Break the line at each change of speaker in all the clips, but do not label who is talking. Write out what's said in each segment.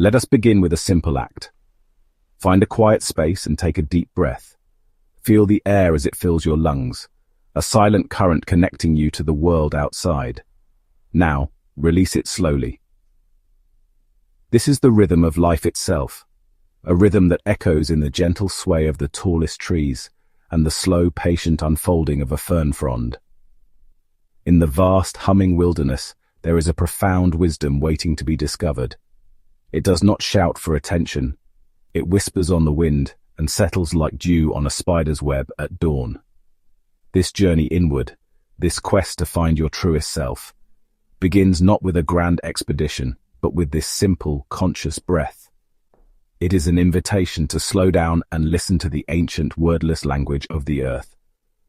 Let us begin with a simple act. Find a quiet space and take a deep breath. Feel the air as it fills your lungs, a silent current connecting you to the world outside. Now, release it slowly. This is the rhythm of life itself, a rhythm that echoes in the gentle sway of the tallest trees and the slow, patient unfolding of a fern frond. In the vast, humming wilderness, there is a profound wisdom waiting to be discovered. It does not shout for attention. It whispers on the wind and settles like dew on a spider's web at dawn. This journey inward, this quest to find your truest self, begins not with a grand expedition, but with this simple, conscious breath. It is an invitation to slow down and listen to the ancient, wordless language of the earth.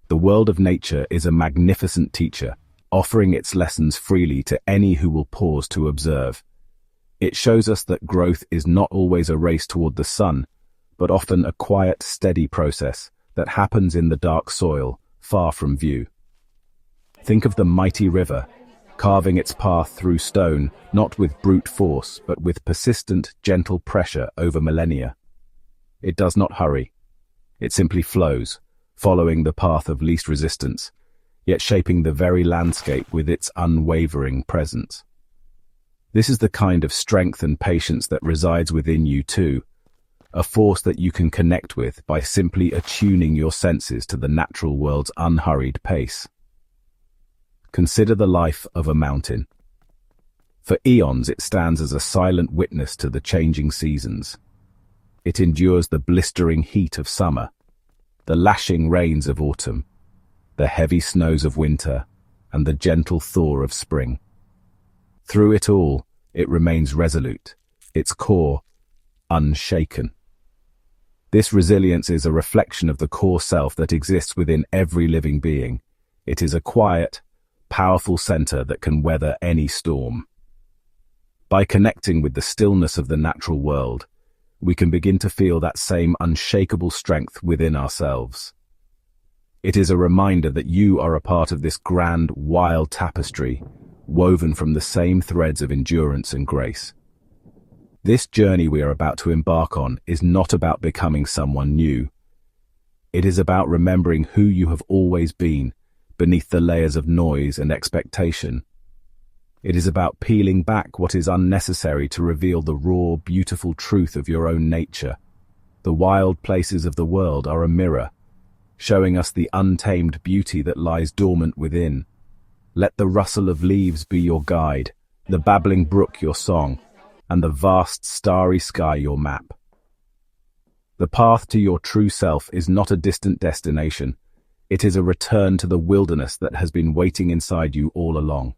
The world of nature is a magnificent teacher, offering its lessons freely to any who will pause to observe. It shows us that growth is not always a race toward the sun, but often a quiet, steady process that happens in the dark soil, far from view. Think of the mighty river, carving its path through stone, not with brute force, but with persistent, gentle pressure over millennia. It does not hurry. It simply flows, following the path of least resistance, yet shaping the very landscape with its unwavering presence. This is the kind of strength and patience that resides within you too, a force that you can connect with by simply attuning your senses to the natural world's unhurried pace. Consider the life of a mountain. For eons it stands as a silent witness to the changing seasons. It endures the blistering heat of summer, the lashing rains of autumn, the heavy snows of winter, and the gentle thaw of spring. Through it all, it remains resolute, its core unshaken. This resilience is a reflection of the core self that exists within every living being. It is a quiet, powerful center that can weather any storm. By connecting with the stillness of the natural world, we can begin to feel that same unshakable strength within ourselves. It is a reminder that you are a part of this grand, wild tapestry, woven from the same threads of endurance and grace. This journey we are about to embark on is not about becoming someone new. It is about remembering who you have always been, beneath the layers of noise and expectation. It is about peeling back what is unnecessary to reveal the raw, beautiful truth of your own nature. The wild places of the world are a mirror, showing us the untamed beauty that lies dormant within. Let the rustle of leaves be your guide, the babbling brook your song, and the vast starry sky your map. The path to your true self is not a distant destination. It is a return to the wilderness that has been waiting inside you all along.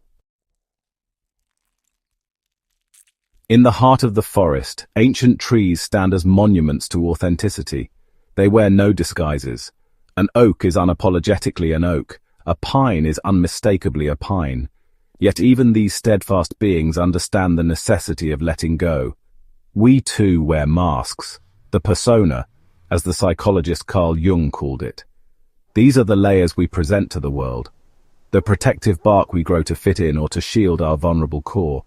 In the heart of the forest, ancient trees stand as monuments to authenticity. They wear no disguises. An oak is unapologetically an oak. A pine is unmistakably a pine. Yet even these steadfast beings understand the necessity of letting go. We too wear masks, the persona, as the psychologist Carl Jung called it. These are the layers we present to the world, the protective bark we grow to fit in or to shield our vulnerable core.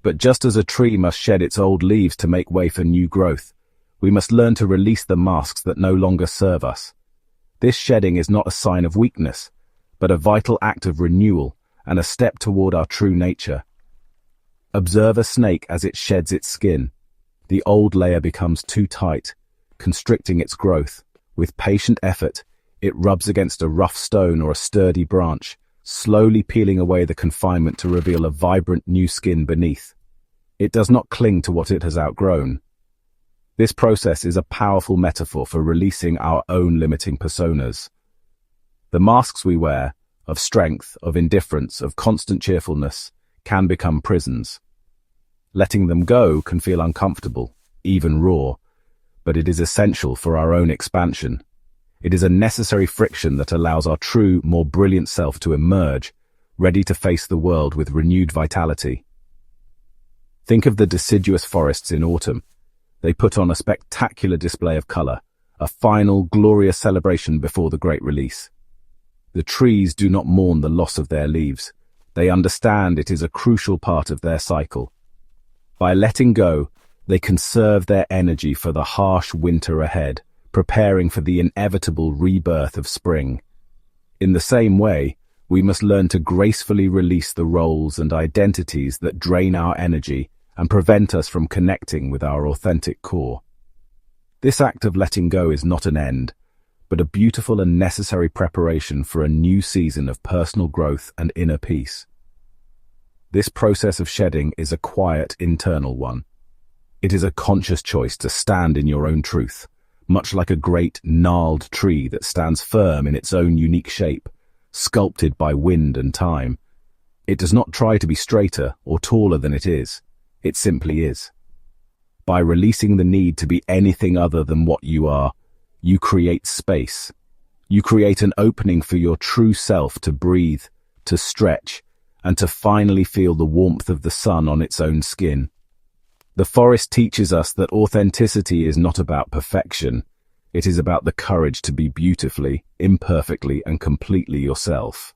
But just as a tree must shed its old leaves to make way for new growth, we must learn to release the masks that no longer serve us. This shedding is not a sign of weakness, but a vital act of renewal and a step toward our true nature. Observe a snake as it sheds its skin. The old layer becomes too tight, constricting its growth. With patient effort, it rubs against a rough stone or a sturdy branch, slowly peeling away the confinement to reveal a vibrant new skin beneath. It does not cling to what it has outgrown. This process is a powerful metaphor for releasing our own limiting personas. The masks we wear, of strength, of indifference, of constant cheerfulness, can become prisons. Letting them go can feel uncomfortable, even raw, but it is essential for our own expansion. It is a necessary friction that allows our true, more brilliant self to emerge, ready to face the world with renewed vitality. Think of the deciduous forests in autumn. They put on a spectacular display of color, a final, glorious celebration before the great release. The trees do not mourn the loss of their leaves. They understand it is a crucial part of their cycle. By letting go, They conserve their energy for the harsh winter ahead, preparing for the inevitable rebirth of spring. In the same way, we must learn to gracefully release the roles and identities that drain our energy and prevent us from connecting with our authentic core. This act of letting go is not an end, but a beautiful and necessary preparation for a new season of personal growth and inner peace. This process of shedding is a quiet, internal one. It is a conscious choice to stand in your own truth, much like a great, gnarled tree that stands firm in its own unique shape, sculpted by wind and time. It does not try to be straighter or taller than it is. It simply is. By releasing the need to be anything other than what you are, you create space. You create an opening for your true self to breathe, to stretch, and to finally feel the warmth of the sun on its own skin. The forest teaches us that authenticity is not about perfection. It is about the courage to be beautifully, imperfectly, and completely yourself.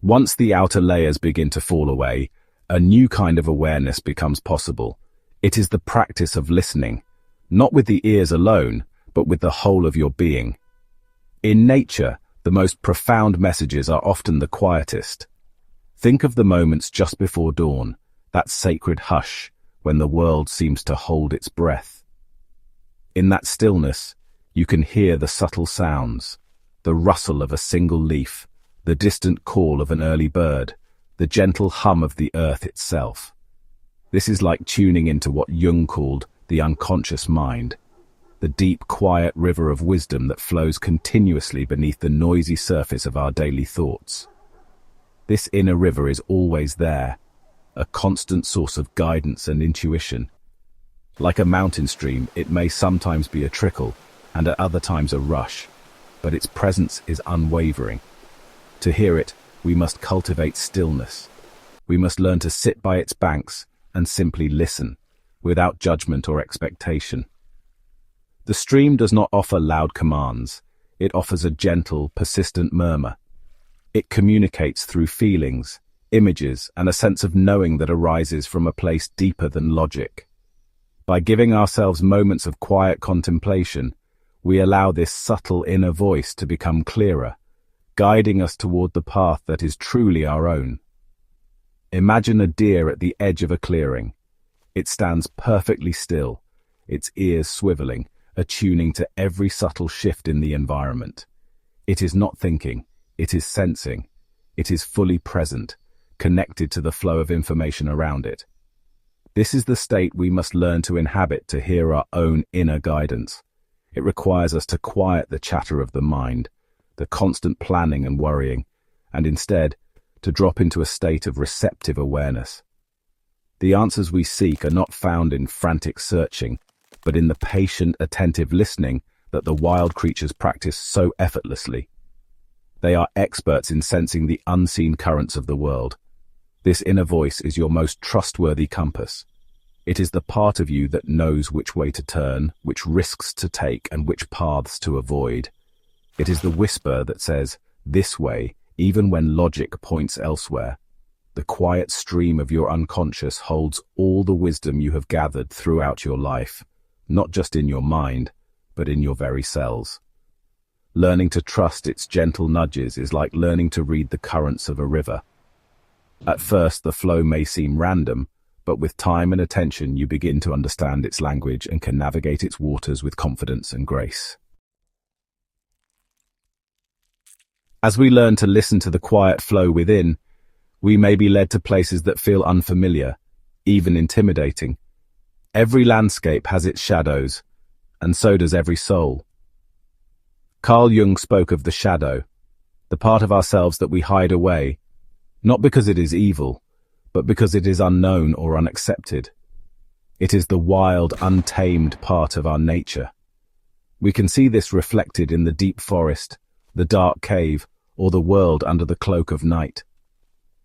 Once the outer layers begin to fall away, a new kind of awareness becomes possible. It is the practice of listening, not with the ears alone, but with the whole of your being. In nature, the most profound messages are often the quietest. Think of the moments just before dawn, that sacred hush, when the world seems to hold its breath. In that stillness, you can hear the subtle sounds, the rustle of a single leaf, the distant call of an early bird, the gentle hum of the earth itself. This is like tuning into what Jung called the unconscious mind, the deep, quiet river of wisdom that flows continuously beneath the noisy surface of our daily thoughts. This inner river is always there, a constant source of guidance and intuition. Like a mountain stream, it may sometimes be a trickle, and at other times a rush, but its presence is unwavering. To hear it, we must cultivate stillness. We must learn to sit by its banks and simply listen, without judgment or expectation. The stream does not offer loud commands. It offers a gentle, persistent murmur. It communicates through feelings, images, and a sense of knowing that arises from a place deeper than logic. By giving ourselves moments of quiet contemplation, we allow this subtle inner voice to become clearer, guiding us toward the path that is truly our own. Imagine a deer at the edge of a clearing. It stands perfectly still, its ears swiveling, attuning to every subtle shift in the environment. It is not thinking, it is sensing. It is fully present, connected to the flow of information around it. This is the state we must learn to inhabit to hear our own inner guidance. It requires us to quiet the chatter of the mind, the constant planning and worrying, and instead, to drop into a state of receptive awareness. The answers we seek are not found in frantic searching, but in the patient, attentive listening that the wild creatures practice so effortlessly. They are experts in sensing the unseen currents of the world. This inner voice is your most trustworthy compass. It is the part of you that knows which way to turn, which risks to take, and which paths to avoid. It is the whisper that says, "This way," even when logic points elsewhere. The quiet stream of your unconscious holds all the wisdom you have gathered throughout your life, not just in your mind, but in your very cells. Learning to trust its gentle nudges is like learning to read the currents of a river. At first, the flow may seem random, but with time and attention, you begin to understand its language and can navigate its waters with confidence and grace. As we learn to listen to the quiet flow within, we may be led to places that feel unfamiliar, even intimidating. Every landscape has its shadows, and so does every soul. Carl Jung spoke of the shadow, the part of ourselves that we hide away, not because it is evil, but because it is unknown or unaccepted. It is the wild, untamed part of our nature. We can see this reflected in the deep forest, the dark cave, or the world under the cloak of night.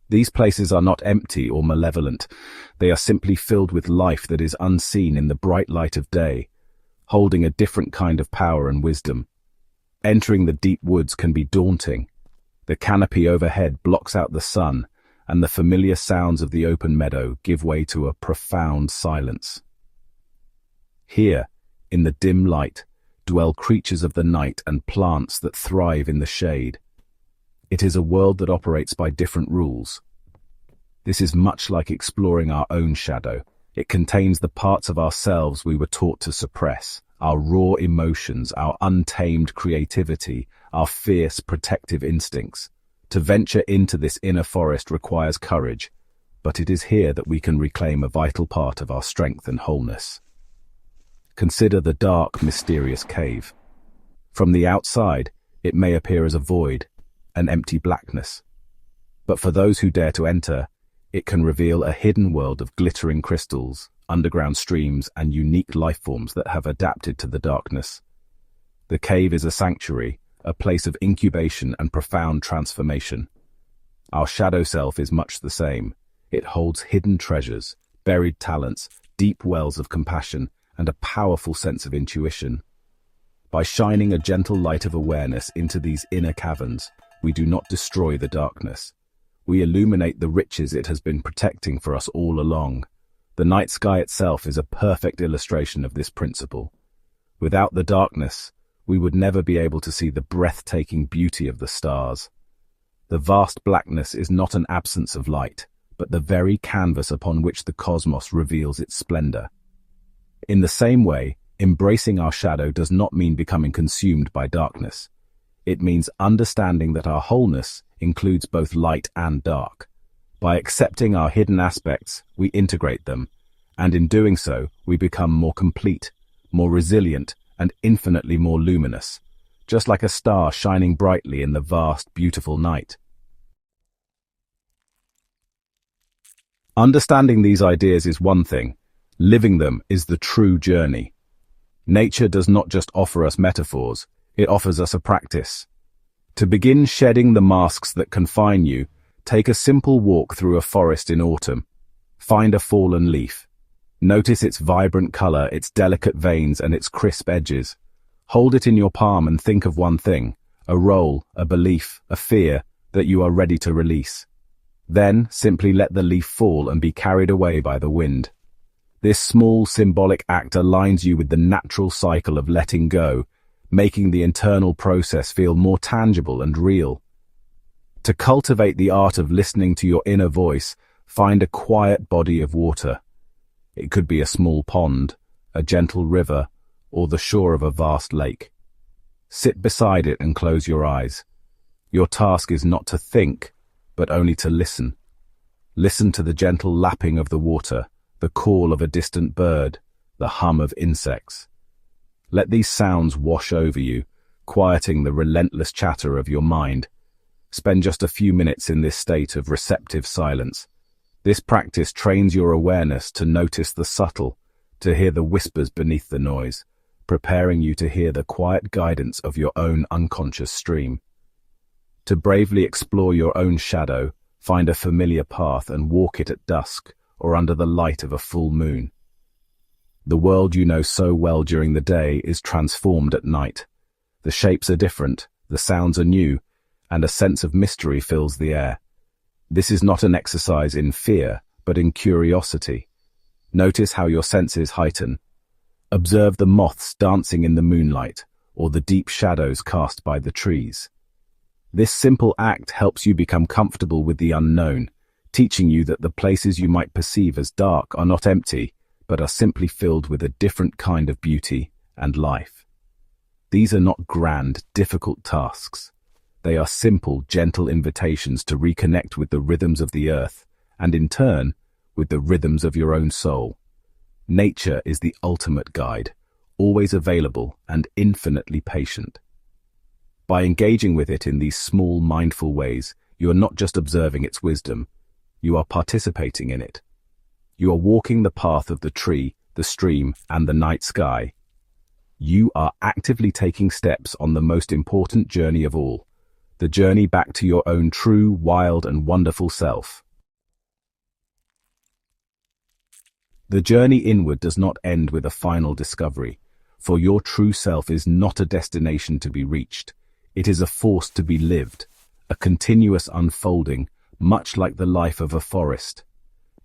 These places are not empty or malevolent. They are simply filled with life that is unseen in the bright light of day, holding a different kind of power and wisdom. Entering the deep woods can be daunting. The canopy overhead blocks out the sun, and the familiar sounds of the open meadow give way to a profound silence. Here, in the dim light, dwell creatures of the night and plants that thrive in the shade. It is a world that operates by different rules. This is much like exploring our own shadow. It contains the parts of ourselves we were taught to suppress, our raw emotions, our untamed creativity, our fierce protective instincts. To venture into this inner forest requires courage, but it is here that we can reclaim a vital part of our strength and wholeness. Consider the dark, mysterious cave. From the outside, it may appear as a void, an empty blackness. But for those who dare to enter, it can reveal a hidden world of glittering crystals, underground streams, and unique life forms that have adapted to the darkness. The cave is a sanctuary, a place of incubation and profound transformation. Our shadow self is much the same. It holds hidden treasures, buried talents, deep wells of compassion, and a powerful sense of intuition. By shining a gentle light of awareness into these inner caverns, we do not destroy the darkness. We illuminate the riches it has been protecting for us all along. The night sky itself is a perfect illustration of this principle. Without the darkness, we would never be able to see the breathtaking beauty of the stars. The vast blackness is not an absence of light, but the very canvas upon which the cosmos reveals its splendor. In the same way, embracing our shadow does not mean becoming consumed by darkness. It means understanding that our wholeness includes both light and dark. By accepting our hidden aspects, we integrate them, and in doing so, we become more complete, more resilient, and infinitely more luminous, just like a star shining brightly in the vast, beautiful night. Understanding these ideas is one thing. Living them is the true journey. Nature does not just offer us metaphors, it offers us a practice. To begin shedding the masks that confine you, take a simple walk through a forest in autumn. Find a fallen leaf. Notice its vibrant color, its delicate veins, and its crisp edges. Hold it in your palm and think of one thing, a role, a belief, a fear that you are ready to release. Then simply let the leaf fall and be carried away by the wind. This small symbolic act aligns you with the natural cycle of letting go, making the internal process feel more tangible and real. To cultivate the art of listening to your inner voice, find a quiet body of water. It could be a small pond, a gentle river, or the shore of a vast lake. Sit beside it and close your eyes. Your task is not to think, but only to listen. Listen to the gentle lapping of the water, the call of a distant bird, the hum of insects. Let these sounds wash over you, quieting the relentless chatter of your mind. Spend just a few minutes in this state of receptive silence. This practice trains your awareness to notice the subtle, to hear the whispers beneath the noise, preparing you to hear the quiet guidance of your own unconscious stream. To bravely explore your own shadow, find a familiar path and walk it at dusk or under the light of a full moon. The world you know so well during the day is transformed at night. The shapes are different, the sounds are new, and a sense of mystery fills the air. This is not an exercise in fear, but in curiosity. Notice how your senses heighten. Observe the moths dancing in the moonlight, or the deep shadows cast by the trees. This simple act helps you become comfortable with the unknown, teaching you that the places you might perceive as dark are not empty, but are simply filled with a different kind of beauty and life. These are not grand, difficult tasks. They are simple, gentle invitations to reconnect with the rhythms of the earth, and in turn, with the rhythms of your own soul. Nature is the ultimate guide, always available and infinitely patient. By engaging with it in these small, mindful ways, you are not just observing its wisdom, you are participating in it. You are walking the path of the tree, the stream, and the night sky. You are actively taking steps on the most important journey of all, the journey back to your own true, wild, and wonderful self. The journey inward does not end with a final discovery, for your true self is not a destination to be reached. It is a force to be lived, a continuous unfolding, much like the life of a forest.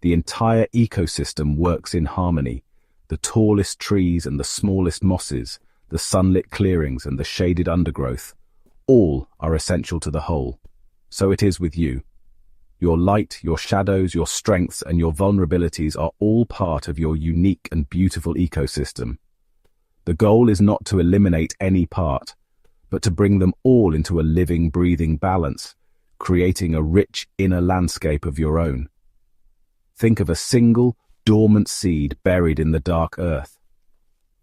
The entire ecosystem works in harmony. The tallest trees and the smallest mosses, the sunlit clearings and the shaded undergrowth, all are essential to the whole. So it is with you. Your light, your shadows, your strengths, and your vulnerabilities are all part of your unique and beautiful ecosystem. The goal is not to eliminate any part, but to bring them all into a living, breathing balance, creating a rich inner landscape of your own. Think of a single, dormant seed buried in the dark earth.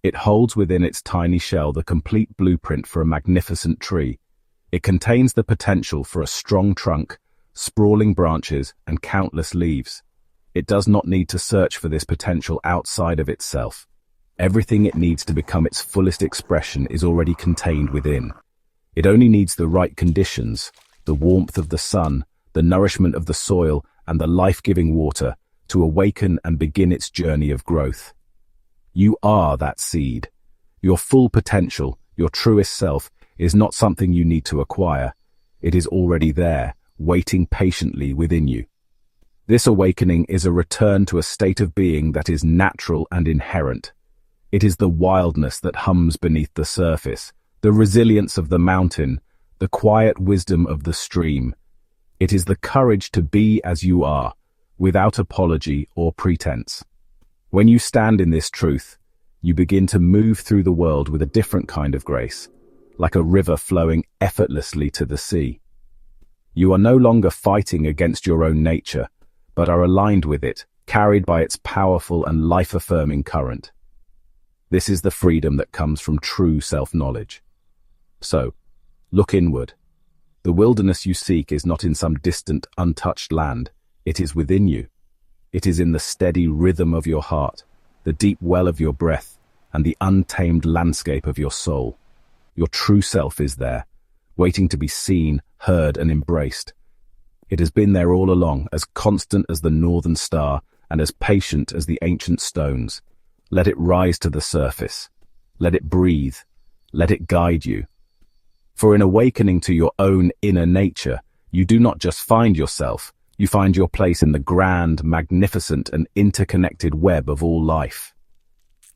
It holds within its tiny shell the complete blueprint for a magnificent tree. It contains the potential for a strong trunk, sprawling branches, and countless leaves. It does not need to search for this potential outside of itself. Everything it needs to become its fullest expression is already contained within. It only needs the right conditions, the warmth of the sun, the nourishment of the soil, and the life-giving water, to awaken and begin its journey of growth. You are that seed. Your full potential, your truest self, is not something you need to acquire. It is already there, waiting patiently within you. This awakening is a return to a state of being that is natural and inherent. It is the wildness that hums beneath the surface, the resilience of the mountain, the quiet wisdom of the stream. It is the courage to be as you are, without apology or pretense. When you stand in this truth, you begin to move through the world with a different kind of grace, like a river flowing effortlessly to the sea. You are no longer fighting against your own nature, but are aligned with it, carried by its powerful and life-affirming current. This is the freedom that comes from true self-knowledge. So, look inward. The wilderness you seek is not in some distant, untouched land. It is within you. It is in the steady rhythm of your heart, the deep well of your breath, and the untamed landscape of your soul. Your true self is there, waiting to be seen, heard, and embraced. It has been there all along, as constant as the northern star and as patient as the ancient stones. Let it rise to the surface. Let it breathe. Let it guide you. For in awakening to your own inner nature, you do not just find yourself, you find your place in the grand, magnificent, and interconnected web of all life.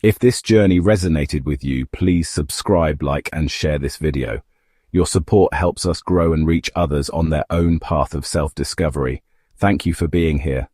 If this journey resonated with you, please subscribe, like, and share this video. Your support helps us grow and reach others on their own path of self-discovery. Thank you for being here.